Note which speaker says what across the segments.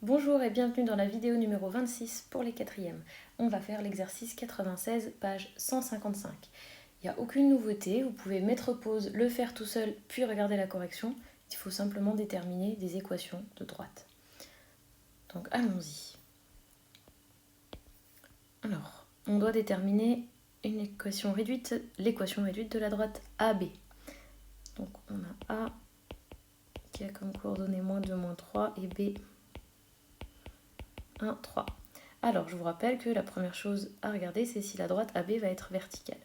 Speaker 1: Bonjour et bienvenue dans la vidéo numéro 26 pour les quatrièmes. On va faire l'exercice 96, page 155. Il n'y a aucune nouveauté, vous pouvez mettre pause, le faire tout seul, puis regarder la correction. Il faut simplement déterminer des équations de droite. Donc allons-y. Alors, on doit déterminer une équation réduite, l'équation réduite de la droite AB. Donc on a A qui a comme coordonnées -2, -3 et B 1, 3. Alors, je vous rappelle que la première chose à regarder, c'est si la droite AB va être verticale.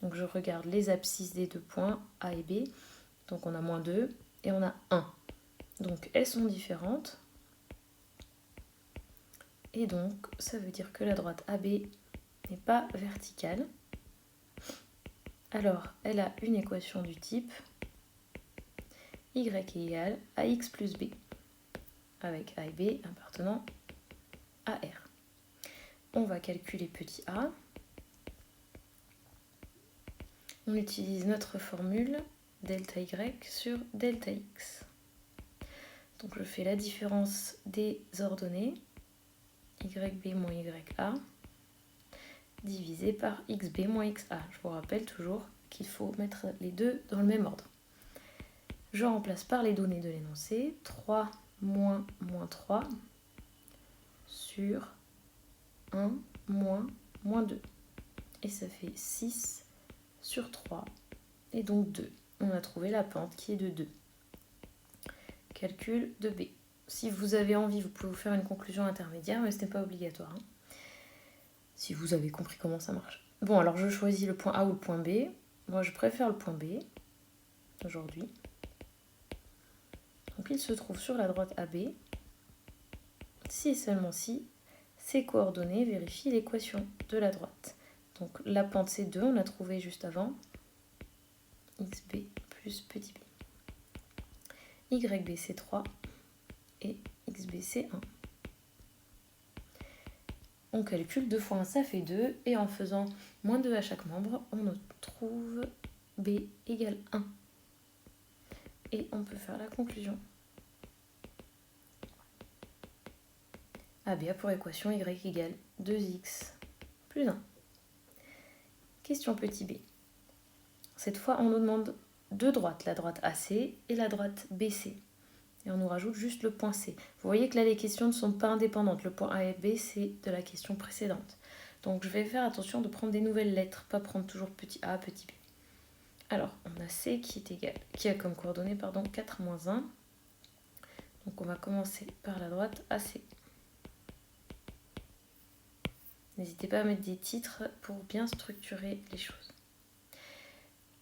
Speaker 1: Donc, je regarde les abscisses des deux points A et B. Donc, on a -2 et on a 1. Donc, elles sont différentes. Et donc, ça veut dire que la droite AB n'est pas verticale. Alors, elle a une équation du type y égale ax plus b, avec a et b appartenant à R. On va calculer petit a. On utilise notre formule delta y sur delta x. Donc je fais la différence des ordonnées, yb moins ya, divisé par xb moins xa. Je vous rappelle toujours qu'il faut mettre les deux dans le même ordre. Je remplace par les données de l'énoncé, 3 moins 3 sur 1 moins 2. Et ça fait 6 sur 3, et donc 2. On a trouvé la pente qui est de 2. Calcul de B. Si vous avez envie, vous pouvez vous faire une conclusion intermédiaire, mais ce n'est pas obligatoire. Si vous avez compris comment ça marche. Bon, alors je choisis le point A ou le point B. Moi, je préfère le point B, aujourd'hui. Donc, il se trouve sur la droite AB. Si et seulement si, ces coordonnées vérifient l'équation de la droite. Donc, la pente, c'est 2, on l'a trouvé juste avant. XB plus petit b. YB, c'est 3. Et XB, c'est 1. On calcule 2 fois 1, ça fait 2. Et en faisant -2 à chaque membre, on trouve B égale 1. Et on peut faire la conclusion. AB a pour équation y égale 2x plus 1. Question petit b. Cette fois, on nous demande deux droites, la droite AC et la droite BC. Et on nous rajoute juste le point C. Vous voyez que là, les questions ne sont pas indépendantes. Le point A et B, c'est de la question précédente. Donc, je vais faire attention de prendre des nouvelles lettres, pas prendre toujours petit a, petit b. Alors, on a C qui a comme coordonnée 4 moins 1. Donc, on va commencer par la droite AC. N'hésitez pas à mettre des titres pour bien structurer les choses.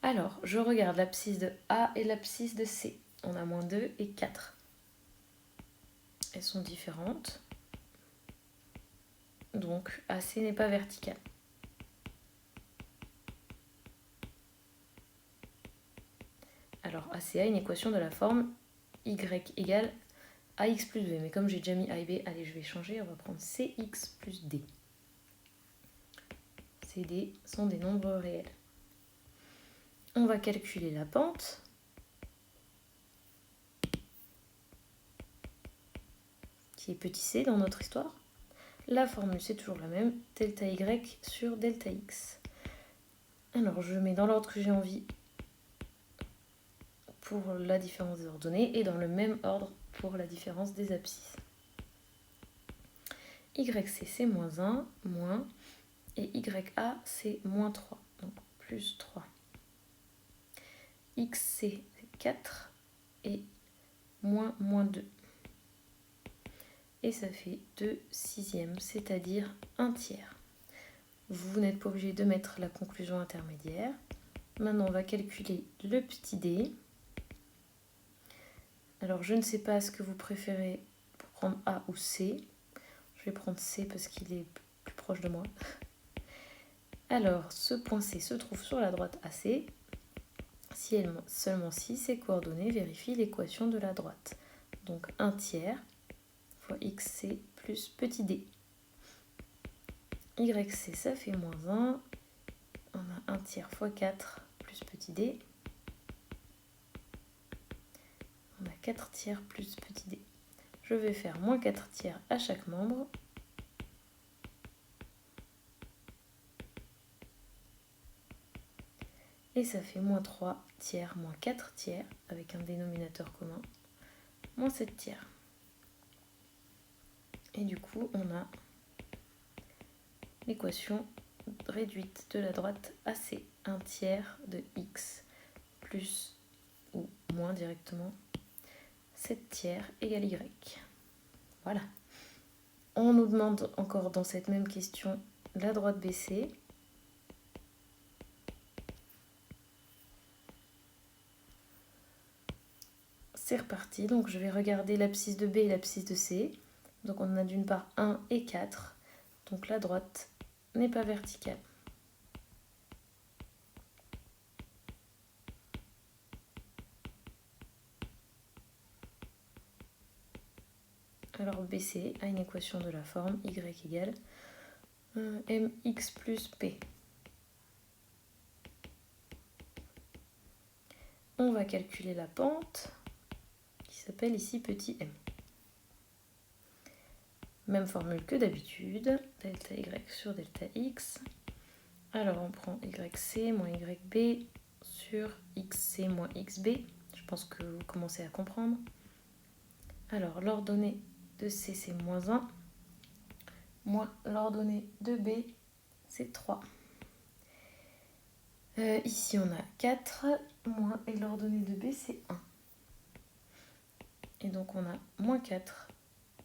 Speaker 1: Alors, je regarde l'abscisse de A et l'abscisse de C. On a -2 et 4. Elles sont différentes. Donc, AC n'est pas vertical. Alors, AC a une équation de la forme y égale ax plus b. Mais comme j'ai déjà mis a et b, allez, je vais changer. On va prendre cx plus d. Ces d sont des nombres réels. On va calculer la pente. Qui est petit c dans notre histoire. La formule, c'est toujours la même, delta y sur delta x. Alors, je mets dans l'ordre que j'ai envie pour la différence des ordonnées et dans le même ordre pour la différence des abscisses. YC, c'est -1, moins, et YA, c'est -3, donc plus 3. XC, c'est 4, et -2. Et ça fait 2 sixièmes, c'est-à-dire 1 tiers. Vous n'êtes pas obligé de mettre la conclusion intermédiaire. Maintenant, on va calculer le petit d. Alors, je ne sais pas ce que vous préférez pour prendre A ou C. Je vais prendre C parce qu'il est plus proche de moi. Alors, ce point C se trouve sur la droite AC. Si seulement si ces coordonnées vérifient l'équation de la droite. Donc, 1 tiers fois xc plus petit d. YC, ça fait -1. On a 1 tiers fois 4 plus petit d. On a 4 tiers plus petit d. je vais faire moins 4 tiers à chaque membre. Et ça fait moins 3 tiers, moins 4 tiers, avec un dénominateur commun, moins 7 tiers. Et du coup, on a l'équation réduite de la droite AC, 1 tiers de x plus ou moins directement 7 tiers égale y. Voilà. On nous demande encore dans cette même question la droite BC. C'est reparti, donc je vais regarder l'abscisse de B et l'abscisse de C. Donc on a d'une part 1 et 4, donc la droite n'est pas verticale. Alors BC a une équation de la forme y égale mx plus p. On va calculer la pente qui s'appelle ici petit m. Même formule que d'habitude, delta y sur delta x. Alors on prend yc moins yb sur xc moins xb. Je pense que vous commencez à comprendre. Alors l'ordonnée de C c'est moins 1, moins l'ordonnée de B c'est 3. Ici on a 4, moins, et l'ordonnée de B c'est 1. Et donc on a moins 4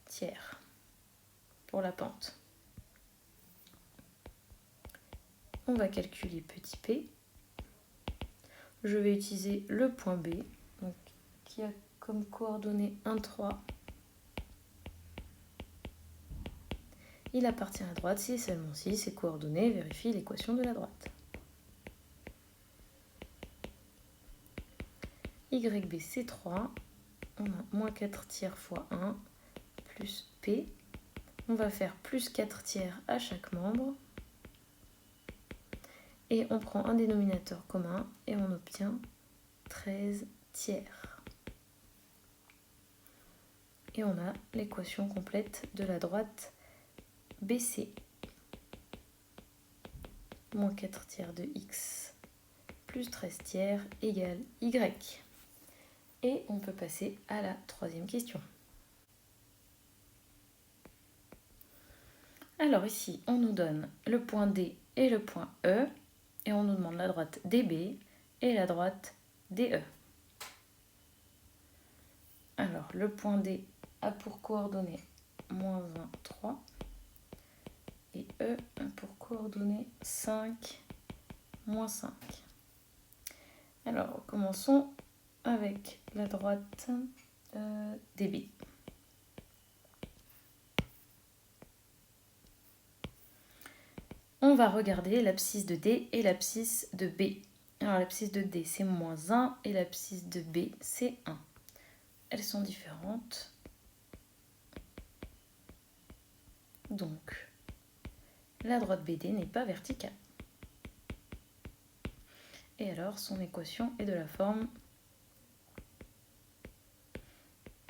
Speaker 1: tiers pour la pente. On va calculer petit p. Je vais utiliser le point B, donc, qui a comme coordonnées 1, 3. Il appartient à droite si et seulement si ces coordonnées vérifient l'équation de la droite. YB c'est 3. On a moins 4 tiers fois 1 plus P. On va faire plus 4 tiers à chaque membre. Et on prend un dénominateur commun et on obtient 13 tiers. Et on a l'équation complète de la droite BC. Moins 4 tiers de x plus 13 tiers égale y. Et on peut passer à la troisième question. Alors ici, on nous donne le point D et le point E. Et on nous demande la droite DB et la droite DE. Alors, le point D a pour coordonnées moins 1, 3. Et E a pour coordonnées 5, moins 5. Alors, commençons avec la droite DB. On va regarder l'abscisse de D et l'abscisse de B. Alors l'abscisse de D c'est moins 1 et l'abscisse de B c'est 1. Elles sont différentes. Donc la droite BD n'est pas verticale. Et alors son équation est de la forme...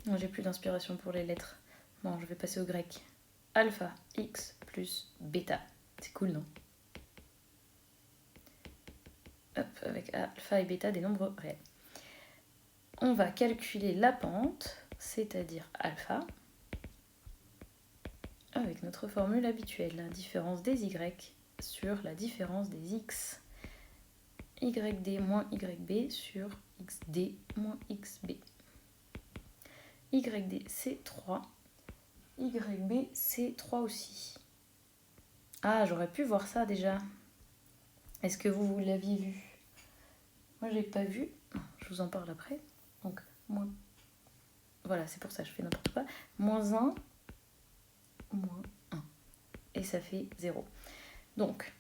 Speaker 1: Non, j'ai plus d'inspiration pour les lettres. Non, je vais passer au grec. Alpha x plus bêta. C'est cool, non? Hop, avec alpha et bêta des nombres réels. On va calculer la pente, c'est-à-dire alpha, avec notre formule habituelle, la différence des y sur la différence des x. YD moins YB sur XD moins XB. YD c'est 3, YB c'est 3 aussi. Ah, j'aurais pu voir ça déjà. Est-ce que vous l'aviez vu? Moi, j'ai pas vu. Je vous en parle après. Donc, moins... Voilà, c'est pour ça que je fais n'importe quoi. Moins 1, moins 1. Et ça fait 0. Donc,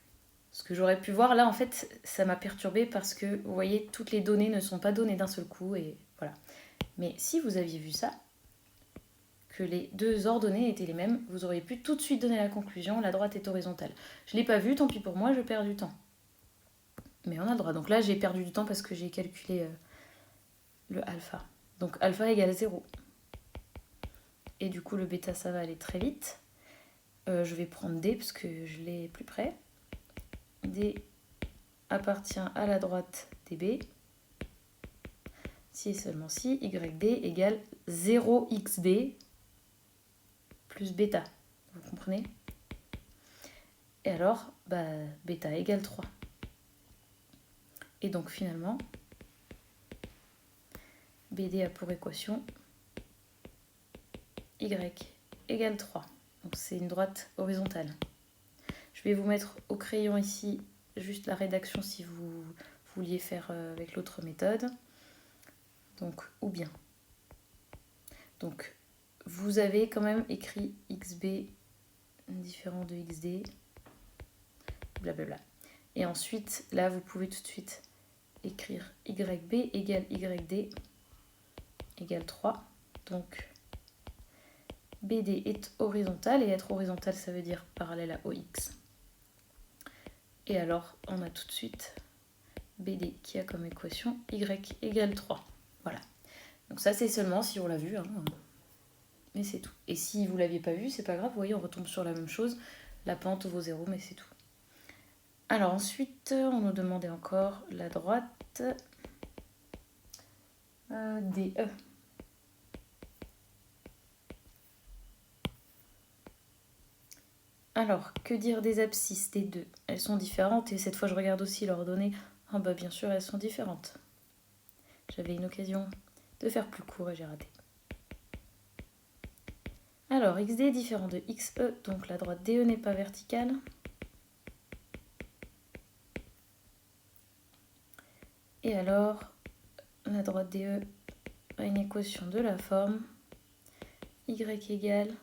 Speaker 1: ce que j'aurais pu voir, là, en fait, ça m'a perturbée parce que, vous voyez, toutes les données ne sont pas données d'un seul coup. Et voilà. Mais si vous aviez vu ça, que les deux ordonnées étaient les mêmes, vous auriez pu tout de suite donner la conclusion, la droite est horizontale. Je ne l'ai pas vu, tant pis pour moi, je perds du temps. Mais on a le droit. Donc là, j'ai perdu du temps parce que j'ai calculé le alpha. Donc alpha égale 0. et du coup le bêta ça va aller très vite. Je vais prendre D parce que je l'ai plus près. D appartient à la droite DB. Si et seulement si, YD égale 0xB plus bêta. Vous comprenez? Et alors, bêta égale 3. Et donc finalement, BD a pour équation Y égale 3. Donc c'est une droite horizontale. Je vais vous mettre au crayon ici juste la rédaction si vous vouliez faire avec l'autre méthode. Donc, ou bien. Donc, vous avez quand même écrit XB différent de XD, blablabla. Et ensuite, là, vous pouvez tout de suite écrire YB égale YD égale 3. Donc, BD est horizontale, et être horizontale, ça veut dire parallèle à OX. Et alors, on a tout de suite BD qui a comme équation Y égale 3. Voilà. Donc ça, c'est seulement si on l'a vu. Hein. Mais c'est tout. Et si vous ne l'aviez pas vu, c'est pas grave. Vous voyez, on retombe sur la même chose. La pente vaut 0, mais c'est tout. Alors ensuite, on nous demandait encore la droite DE. Alors, que dire des abscisses des deux? Elles sont différentes, et cette fois je regarde aussi leurs données. Ah bah bien sûr, elles sont différentes. J'avais une occasion de faire plus court et j'ai raté. Alors, XD est différent de XE, donc la droite DE n'est pas verticale. Et alors, la droite DE a une équation de la forme Y égale...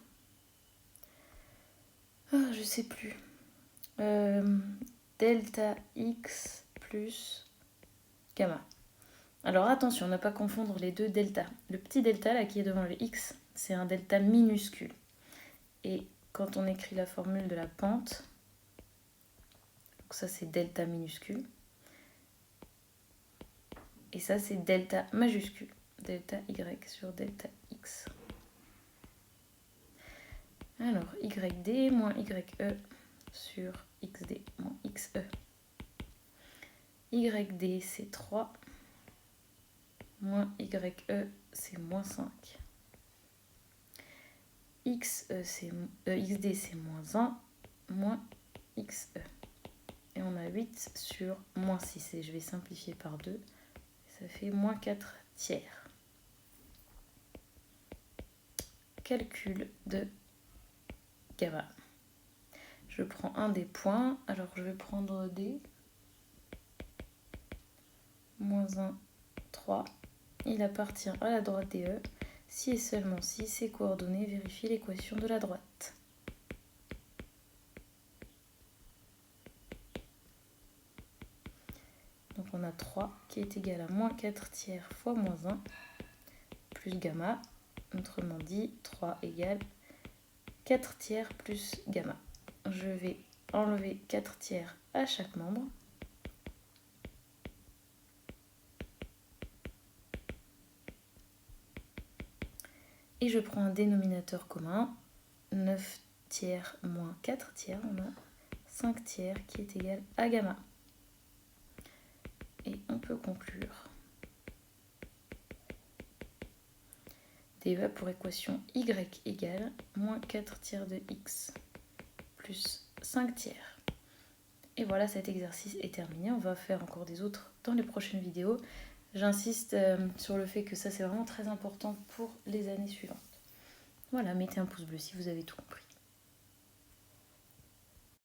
Speaker 1: je sais plus. Delta X plus gamma. Alors attention, ne pas confondre les deux delta. Le petit delta là qui est devant le X, c'est un delta minuscule. Et quand on écrit la formule de la pente, donc ça c'est delta minuscule. Et ça c'est delta majuscule. Delta Y sur delta X. Alors, YD moins YE sur XD moins XE. YD c'est 3, moins YE c'est moins 5. XD c'est moins 1, moins XE. Et on a 8 sur moins 6. Et je vais simplifier par 2. Ça fait moins 4 tiers. Calcul de gamma. Je prends un des points. Alors je vais prendre D. Moins 1, 3. Il appartient à la droite DE. Si et seulement si ces coordonnées vérifient l'équation de la droite. Donc on a 3 qui est égal à moins 4 tiers fois moins 1 plus gamma. Autrement dit, 3 égale 4 tiers plus gamma. Je vais enlever 4 tiers à chaque membre. Et je prends un dénominateur commun. 9 tiers moins 4 tiers, on a 5 tiers qui est égal à gamma. Et on peut conclure. DE pour équation Y égale moins 4 tiers de X plus 5 tiers. Et voilà, cet exercice est terminé. On va faire encore des autres dans les prochaines vidéos. J'insiste sur le fait que ça c'est vraiment très important pour les années suivantes. Voilà, mettez un pouce bleu si vous avez tout compris.